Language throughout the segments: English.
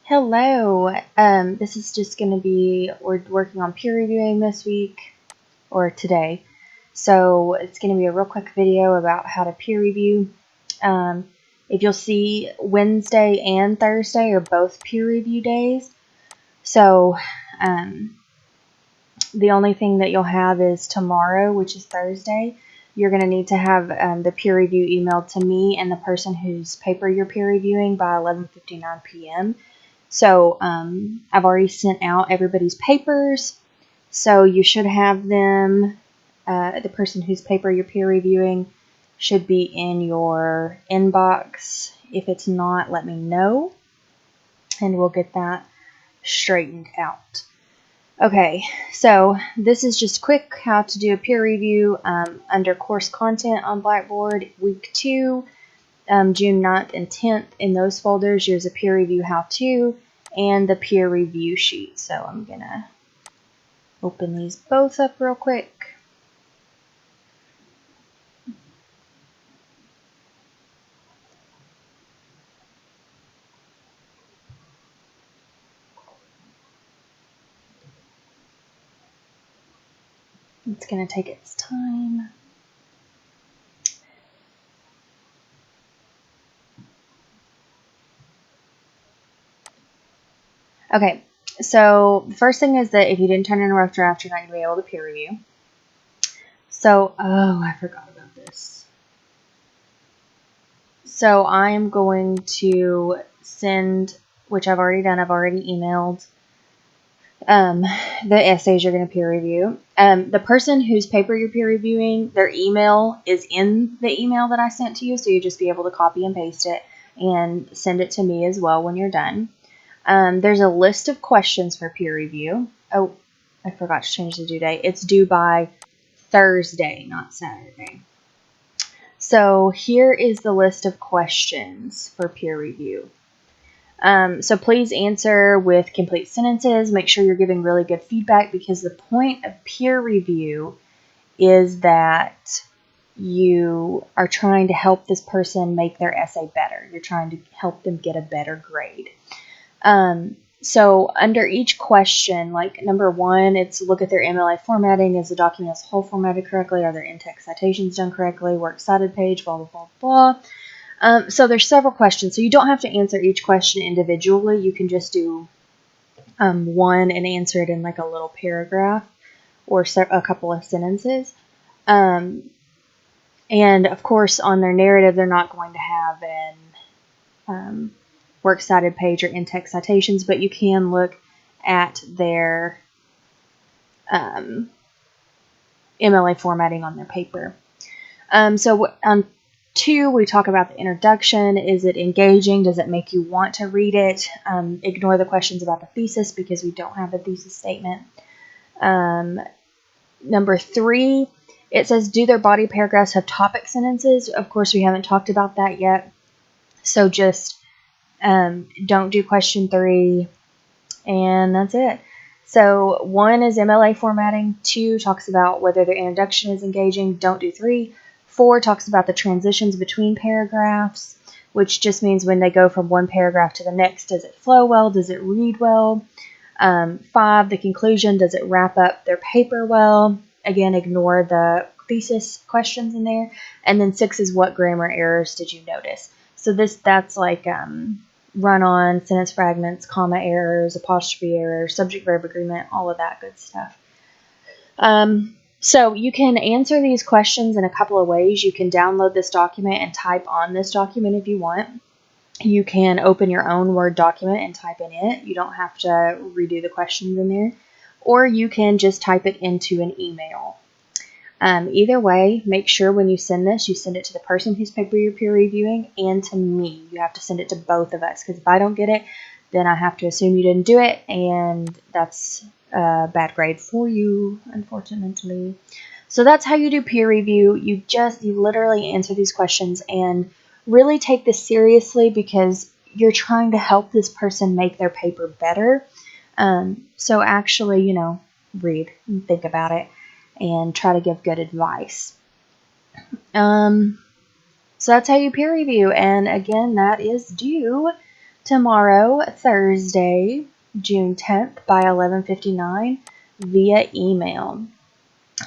Hello. This is just going to be, we're working on peer reviewing this week, or today. So it's going to be a real quick video about how to peer review. If you'll see, Wednesday and Thursday are both peer review days. So the only thing that you'll have is tomorrow, which is Thursday. You're going to need to have the peer review emailed to me and the person whose paper you're peer reviewing by 11:59 p.m. So I've already sent out everybody's papers, so you should have them. The person whose paper you're peer reviewing should be in your inbox. If it's not, let me know, and we'll get that straightened out. Okay, so this is just quick how to do a peer review under course content on Blackboard, week 2. June 9th and 10th. In those folders, there's a peer review how-to and the peer review sheet. So I'm going to open these both up real quick. It's going to take its time. Okay, so the first thing is that if you didn't turn in a rough draft, you're not going to be able to peer review. So, oh, I forgot about this. So I am going to send, which I've already done, I've already emailed the essays you're going to peer review. The person whose paper you're peer reviewing, their email is in the email that I sent to you, so you just be able to copy and paste it and send it to me as well when you're done. There's a list of questions for peer review. Oh, I forgot to change the due date. It's due by Thursday, not Saturday. So here is the list of questions for peer review. So please answer with complete sentences. Make sure you're giving really good feedback, because the point of peer review is that you are trying to help this person make their essay better. You're trying to help them get a better grade. So under each question, like number 1, it's look at their MLA formatting. Is the document as a whole formatted correctly? Are their in-text citations done correctly? Works cited page, blah, blah, blah, blah. So there's several questions. So you don't have to answer each question individually. You can just do one and answer it in like a little paragraph or a couple of sentences. And of course, on their narrative, they're not going to have an works cited page or in-text citations, but you can look at their MLA formatting on their paper. So on 2, we talk about the introduction. Is it engaging? Does it make you want to read it? Ignore the questions about the thesis because we don't have a thesis statement. Number 3, it says, do their body paragraphs have topic sentences? Of course, we haven't talked about that yet. So just don't do question 3, and that's it. So 1 is MLA formatting. 2 talks about whether their introduction is engaging. Don't do 3. 4 talks about the transitions between paragraphs, which just means when they go from one paragraph to the next, does it flow well? Does it read well? 5, the conclusion, does it wrap up their paper well? Again, ignore the thesis questions in there. And then 6 is what grammar errors did you notice? So that's like run-on, sentence fragments, comma errors, apostrophe errors, subject-verb agreement, all of that good stuff. So you can answer these questions in a couple of ways. You can download this document and type on this document if you want. You can open your own Word document and type in it. You don't have to redo the questions in there. Or you can just type it into an email. Either way, make sure when you send this, you send it to the person whose paper you're peer reviewing and to me. You have to send it to both of us, because if I don't get it, then I have to assume you didn't do it, and that's a bad grade for you, unfortunately. So that's how you do peer review. You literally answer these questions and really take this seriously, because you're trying to help this person make their paper better. So actually, read and think about it and try to give good advice. So that's how you peer review. And again, that is due tomorrow, Thursday, June 10th by 11:59 via email.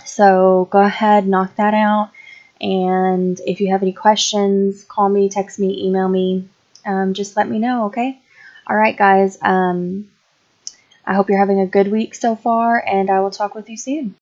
So go ahead, knock that out. And if you have any questions, call me, text me, email me. Just let me know, okay? All right, guys. I hope you're having a good week so far, and I will talk with you soon.